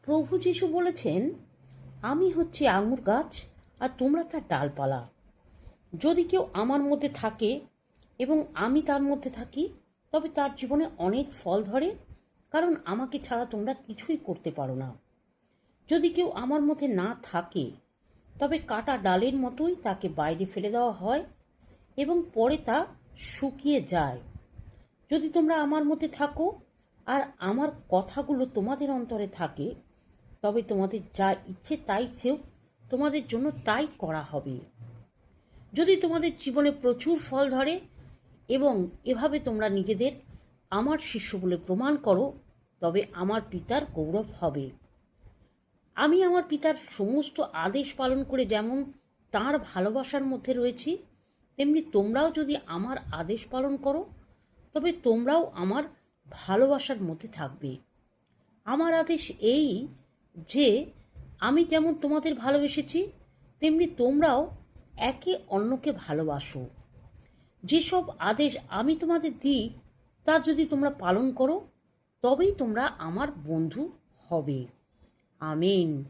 প্রভু যীশু বলেছেন, আমি হচ্ছি আঙুর গাছ আর তোমরা তার ডালপালা। যদি কেউ আমার মধ্যে থাকে এবং আমি তার মধ্যে থাকি, তবে তার জীবনে অনেক ফল ধরে, কারণ আমাকে ছাড়া তোমরা কিছুই করতে পারো না। যদি কেউ আমার মধ্যে না থাকে, তবে কাটা ডালের মতোই তাকে বাইরে ফেলে দেওয়া হয় এবং পরে তা শুকিয়ে যায়। যদি তোমরা আমার মধ্যে থাকো আর আমার কথাগুলো তোমাদের অন্তরে থাকে, তবে তোমাদের যা ইচ্ছে তাই চেয়েও তোমাদের জন্য তাই করা হবে। যদি তোমাদের জীবনে প্রচুর ফল ধরে এবং এভাবে তোমরা নিজেদের আমার শিষ্য বলে প্রমাণ করো, তবে আমার পিতার গৌরব হবে। আমি আমার পিতার সমস্ত আদেশ পালন করে যেমন তাঁর ভালোবাসার মধ্যে রয়েছি, তেমনি তোমরাও যদি আমার আদেশ পালন করো, তবে তোমরাও আমার ভালোবাসার মধ্যে থাকবে। আমার আদেশ এই যে, আমি যেমন তোমাদের ভালোবেসেছি, তেমনি তোমরাও একে অন্যকে ভালোবাসো। যেসব আদেশ আমি তোমাদের দিই তা যদি তোমরা পালন করো, তবেই তোমরা আমার বন্ধু হবে। আমিন।